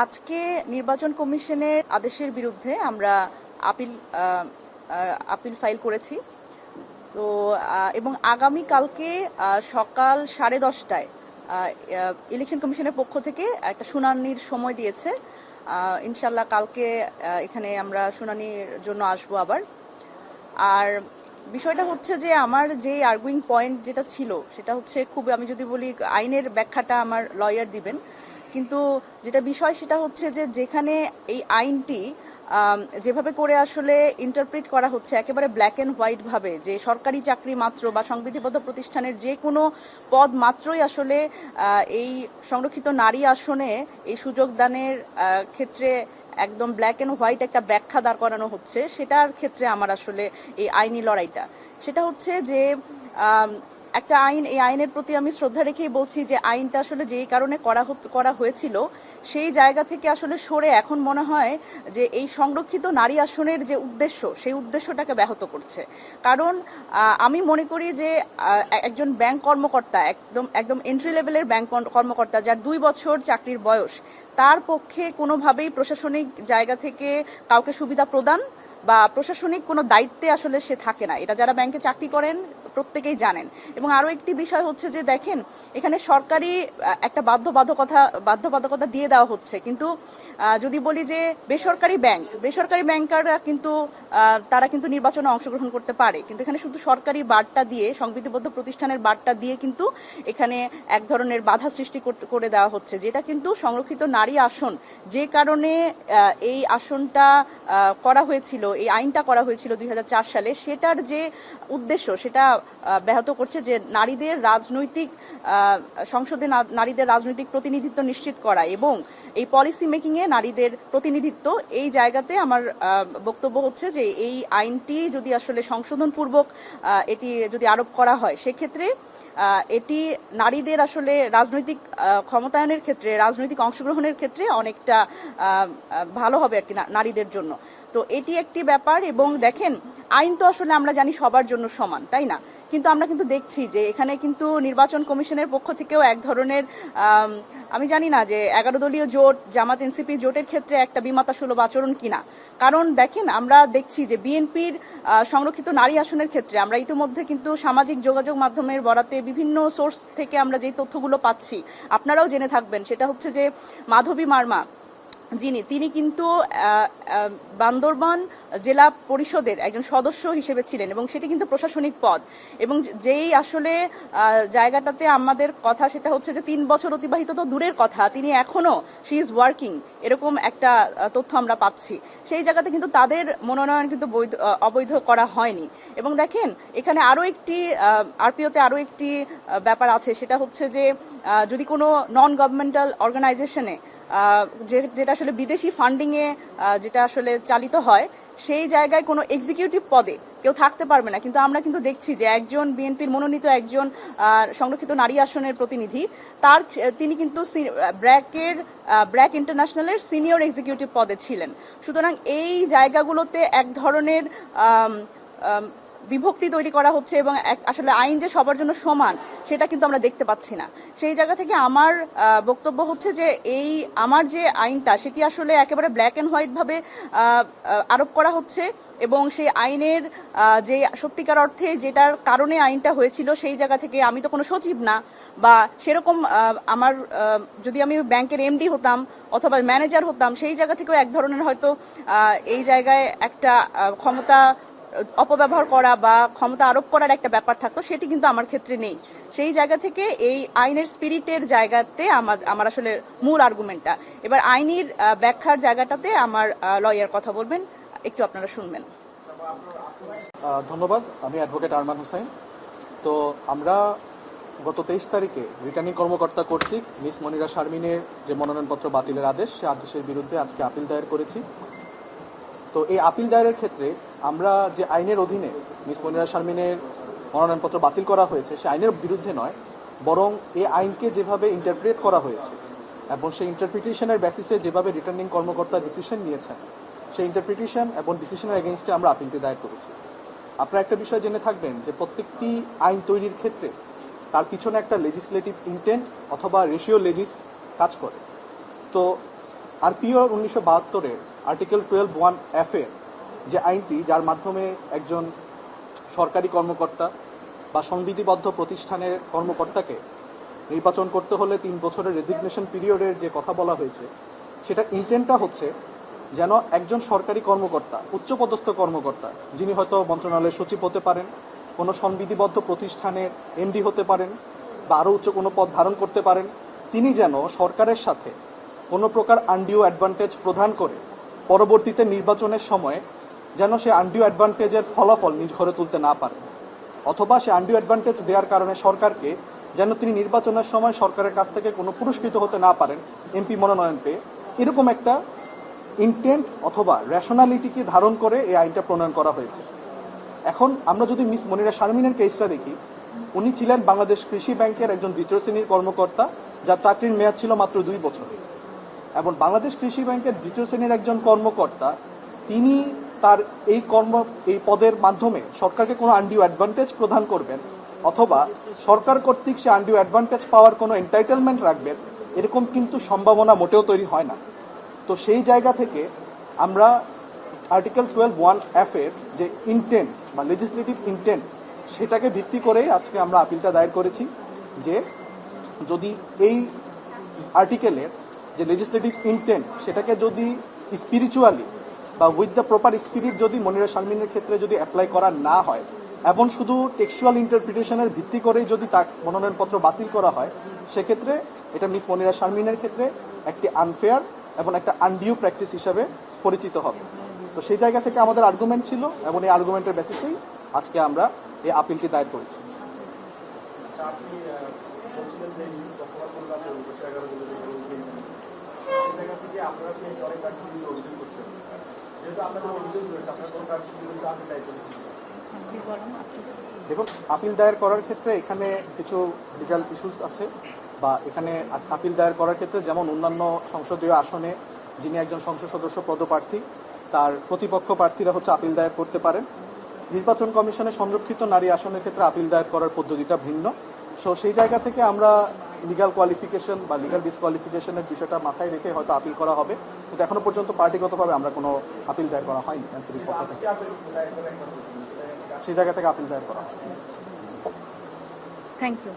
আজকে নির্বাচন কমিশনের আদেশের বিরুদ্ধে আমরা আপিল আপিল ফাইল করেছি। তো এবং আগামী কালকে সকাল 10:30টায় ইলেকশন কমিশনের পক্ষ থেকে একটা শুনানির সময় দিয়েছে। ইনশাল্লাহ কালকে এখানে আমরা শুনানির জন্য আসবো আবার। আর বিষয়টা হচ্ছে যে আমার যে আর্গুইং পয়েন্ট যেটা ছিল সেটা হচ্ছে খুব, আমি যদি বলি আইনের ব্যাখ্যাটা আমার লয়ার দিবেন, কিন্তু যেটা বিষয় সেটা হচ্ছে যে যেখানে এই আইনটি যেভাবে করে আসলে ইন্টারপ্রিট করা হচ্ছে একেবারে ব্ল্যাক অ্যান্ড হোয়াইট ভাবে, যে সরকারি চাকরি মাত্র বা সংবিধিবদ্ধ প্রতিষ্ঠানের যে কোনো পদ মাত্রই আসলে এই সংরক্ষিত নারী আসনে এই সুযোগ দানের ক্ষেত্রে একদম ব্ল্যাক অ্যান্ড হোয়াইট একটা ব্যাখ্যা দাঁড় করানো হচ্ছে, সেটার ক্ষেত্রে আমার আসলে এই আইনি লড়াইটা সেটা হচ্ছে যে একটা আইন, এই আইনের প্রতি আমি শ্রদ্ধা রেখেই বলছি যে আইনটা আসলে যেই কারণে করা হয়েছিল সেই জায়গা থেকে আসলে সরে এখন মনে হয় যে এই সংরক্ষিত নারী আসনের যে উদ্দেশ্য সেই উদ্দেশ্যটাকে ব্যাহত করছে। কারণ আমি মনে করি যে একজন ব্যাংক কর্মকর্তা, একদম এন্ট্রি লেভেলের ব্যাংক কর্মকর্তা যার 2 বছর চাকরির বয়স, তার পক্ষে কোনোভাবেই প্রশাসনিক জায়গা থেকে কাউকে সুবিধা প্রদান বা প্রশাসনিক কোনো দায়িত্বে আসলে সে থাকে না। এটা যারা ব্যাংকে চাকরি করেন প্রত্যেকেই জানেন। এবং আরো একটি বিষয় হচ্ছে যে দেখেন, এখানে সরকারি একটা বাধ্যবাধকতা দিয়ে দেওয়া হচ্ছে, কিন্তু যদি বলি যে বেসরকারি ব্যাংকাররা কিন্তু তারা কিন্তু নির্বাচনে অংশগ্রহণ করতে পারে, কিন্তু এখানে শুধু সরকারি বার্তা দিয়ে, সংবিধিবদ্ধ প্রতিষ্ঠানের বার্তা দিয়ে কিন্তু এখানে এক ধরনের বাধা সৃষ্টি করে দেওয়া হচ্ছে, যেটা কিন্তু সংরক্ষিত নারী আসন যে কারণে এই আসনটা করা হয়েছিল, এই আইনটা করা হয়েছিল 2004 সালে, সেটার যে উদ্দেশ্য সেটা ব্যাহত করছে, যে নারীদের রাজনৈতিক সংসদে নারীদের রাজনৈতিক প্রতিনিধিত্ব নিশ্চিত করা এবং এই পলিসি মেকিং এ নারীদের প্রতিনিধিত্ব। এই জায়গাতে আমার বক্তব্য হচ্ছে যে এই আইনটি যদি আসলে সংশোধনপূর্বক এটি যদি আরোপ করা হয়, সেক্ষেত্রে এটি নারীদের আসলে রাজনৈতিক ক্ষমতায়নের ক্ষেত্রে, রাজনৈতিক অংশগ্রহণের ক্ষেত্রে অনেকটা ভালো হবে আর কি নারীদের জন্য। তো এটি একটি ব্যাপার। এবং দেখেন, আইন তো আসলে আমরা জানি সবার জন্য সমান, তাই না? কিন্তু আমরা কিন্তু দেখছি যে এখানে কিন্তু নির্বাচন কমিশনের পক্ষ থেকেও এক ধরনের আমি জানি না যে 11 দলীয় জোট, জামাত এনসিপি জোটের ক্ষেত্রে একটা বিমাতাসুলভ আচরণ কিনা। কারণ দেখেন, আমরা দেখছি যে বিএনপির সংরক্ষিত নারী আসনের ক্ষেত্রে আমরা ইতিমধ্যে কিন্তু সামাজিক যোগাযোগ মাধ্যমের বরাতে বিভিন্ন সোর্স থেকে আমরা যে তথ্যগুলো পাচ্ছি, আপনারাও জেনে থাকবেন, সেটা হচ্ছে যে মাধবী মার্মা তিনি কিন্তু বান্দরবান জেলা পরিষদের একজন সদস্য হিসেবে ছিলেন এবং সেটি কিন্তু প্রশাসনিক পদ। এবং যেই আসলে জায়গাটাতে আমাদের কথা সেটা হচ্ছে যে 3 বছর অতিবাহিত তো দূরের কথা, তিনি এখনো শি ইজ ওয়ার্কিং, এরকম একটা তথ্য আমরা পাচ্ছি। সেই জায়গাতে কিন্তু তাদের মনোনয়ন কিন্তু অবৈধ করা হয়নি। এবং দেখেন, এখানে আরো একটি আরপিওতে আরো একটি ব্যাপার আছে, সেটা হচ্ছে যে যদি কোনো নন গভর্নমেন্টাল অর্গানাইজেশনে যেটা আসলে বিদেশি ফান্ডিং এ যেটা আসলে চালিত হয়, সেই জায়গায় কোনো এক্সিকিউটিভ পদে কেউ থাকতে পারবে না। কিন্তু আমরা কিন্তু দেখছি যে একজন বিএনপির মনোনীত একজন সংরক্ষিত নারী আসনের প্রতিনিধি, তিনি কিন্তু ব্র্যাক ইন্টারন্যাশনালের সিনিয়র এক্সিকিউটিভ পদে ছিলেন। সুতরাং এই জায়গাগুলোতে এক ধরনের বিভক্তি তৈরি করা হচ্ছে এবং আসলে আইন যে সবার জন্য সমান সেটা কিন্তু আমরা দেখতে পাচ্ছি না। সেই জায়গা থেকে আমার বক্তব্য হচ্ছে যে এই আমার যে আইনটা সেটি আসলে একেবারে ব্ল্যাক অ্যান্ড হোয়াইট ভাবে আরোপ করা হচ্ছে এবং সেই আইনের যে সত্যিকার অর্থে যেটার কারণে আইনটা হয়েছিল সেই জায়গা থেকে, আমি তো কোনো সচিব না বা সেরকম, আমার যদি আমি ব্যাংকের এমডি হতাম অথবা ম্যানেজার হতাম, সেই জায়গা থেকেও এক ধরনের হয়তো এই জায়গায় একটা ক্ষমতা অপব্যবহার করা বা ক্ষমতা আরোপ করার একটা ব্যাপার থাকতো, সেটি কিন্তু আমার ক্ষেত্রে নেই। সেই জায়গা থেকে এই আইনের স্পিরিটের জায়গাতে আমার আসলে মূল আর্গুমেন্টটা। এবার আইনের ব্যাখ্যার জায়গাটাতে আমার লয়ার কথা বলবেন, একটু আপনারা শুনবেন। ধন্যবাদ। আমি অ্যাডভোকেট আরমান হোসেন। তো আমরা গত 23 তারিখে রিটার্নিং কর্মকর্তা কর্তৃক মিস মনিরা শারমিনের যে মনোনয়নপত্র বাতিলের আদেশ, সে আদেশের বিরুদ্ধে আজকে আপিল দায়ের করেছি। তো এই আপিল দায়েরের ক্ষেত্রে আমরা যে আইনের অধীনে মিস মনিরা শারমিনের মনোনয়নপত্র বাতিল করা হয়েছে সে আইনের বিরুদ্ধে নয়, বরং এই আইনকে যেভাবে ইন্টারপ্রেট করা হয়েছে এবং সেই ইন্টারপ্রিটেশনের বেসিসে যেভাবে রিটার্নিং কর্মকর্তা ডিসিশন নিয়েছেন, সেই ইন্টারপ্রিটেশন এবং ডিসিশনের এগেইনস্টে আমরা আপিলটি দায়ের করেছি। আপনারা একটা বিষয় জেনে থাকবেন যে প্রত্যেকটি আইন তৈরির ক্ষেত্রে তার পিছনে একটা লেজিসলেটিভ ইন্টেন্ট অথবা রেশিও লেজিস কাজ করে। তো আরপিও 1972-এর আর্টিকেল 12(1)(f) এর যে আইনটি, যার মাধ্যমে একজন সরকারি কর্মকর্তা বা সংবিধিবদ্ধ প্রতিষ্ঠানের কর্মকর্তাকে নির্বাচন করতে হলে 3 বছরের রেজিগনেশন পিরিয়ডের যে কথা বলা হয়েছে, সেটা ইন্টেন্টটা হচ্ছে যেন একজন সরকারি কর্মকর্তা, উচ্চপদস্থ কর্মকর্তা, যিনি হয়তো মন্ত্রণালয়ের সচিব হতে পারেন, কোনো সংবিধিবদ্ধ প্রতিষ্ঠানের এমডি হতে পারেন বা আরও উচ্চ কোনো পদ ধারণ করতে পারেন, তিনি যেন সরকারের সাথে কোনো প্রকার আনডিউ অ্যাডভান্টেজ প্রদান করে পরবর্তীতে নির্বাচনের সময় যেন সে আনডিউ অ্যাডভান্টেজের ফলাফল নিজ ঘরে তুলতে না পারে, অথবা সে আনডিউ অ্যাডভান্টেজ দেওয়ার কারণে সরকারকে যেন তিনি নির্বাচনের সময় সরকারের কাছ থেকে কোনো পুরস্কৃত হতে না পারেন এমপি মনোনয়ন পেয়ে, এরকম একটা ইন্টেন্ট অথবা রেশনালিটিকে ধারণ করে এই আইনটা প্রণয়ন করা হয়েছে। এখন আমরা যদি মিস মনিরা শারমিনের কেসটা দেখি, উনি ছিলেন বাংলাদেশ কৃষি ব্যাংকের একজন দ্বিতীয় শ্রেণীর কর্মকর্তা, যার চাকরির মেয়াদ ছিল মাত্র 2 বছর। এবং বাংলাদেশ কৃষি ব্যাংকের দ্বিতীয় শ্রেণীর একজন কর্মকর্তা, তিনি তার এই পদের মাধ্যমে সরকারকে কোনো আনডিউ অ্যাডভান্টেজ প্রদান করবেন অথবা সরকার কর্তৃক সে আনডিউ অ্যাডভান্টেজ পাওয়ার কোনো এন্টাইটেলমেন্ট রাখবেন, এরকম কিন্তু সম্ভাবনা মোটেও তৈরি হয় না। তো সেই জায়গা থেকে আমরা আর্টিকেল 12(1)(f) এর যে ইন্টেন্ট বা লেজিসলেটিভ ইন্টেন্ট, সেটাকে ভিত্তি করেই আজকে আমরা আপিলটা দায়ের করেছি যে যদি এই আর্টিকেলের যে লেজিসলেটিভ ইন্টেন্ট, সেটাকে যদি স্পিরিচুয়ালি বা উইথ দ্য প্রপার স্পিরিট যদি মনিরা শারমিনের ক্ষেত্রে যদি অ্যাপ্লাই করা না হয় এবং শুধু টেক্সচুয়াল ইন্টারপ্রিটেশনের ভিত্তি করেই যদি তার মনোনয়নপত্র বাতিল করা হয়, সেক্ষেত্রে এটা মিস মনিরা শারমিনের ক্ষেত্রে একটি আনফেয়ার এবং একটা আনডিউ প্র্যাকটিস হিসাবে পরিচিত হবে। তো সেই জায়গা থেকে আমাদের আর্গুমেন্ট ছিল এবং এই আর্গুমেন্টের বেসিসেই আজকে আমরা এই আপিলটি দায়ের করেছি। দেখুন, আপিল দায়ের করার ক্ষেত্রে এখানে কিছু লিগাল ইস্যুস আছে, বা এখানে আপিল দায়ের করার ক্ষেত্রে যেমন অন্যান্য সংসদীয় আসনে যিনি একজন সংসদ সদস্য পদপ্রার্থী, তার প্রতিপক্ষ প্রার্থীরা হচ্ছে আপিল দায়ের করতে পারেন। নির্বাচন কমিশনের সংরক্ষিত নারী আসনের ক্ষেত্রে আপিল দায়ের করার পদ্ধতিটা ভিন্ন। সো সেই জায়গা থেকে আমরা লিগাল কোয়ালিফিকেশন বা লিগাল ডিসকোয়ালিফিকেশনের বিষয়টা মাথায় রেখে হয়তো আপিল করা হবে, কিন্তু এখনো পর্যন্ত পার্টিগতভাবে আমরা কোনো আপিল দায়ের করা হয়নি এনসিপির পক্ষ থেকে। সেই জায়গা থেকে আপিল দায়ের করা হয়। Thank you.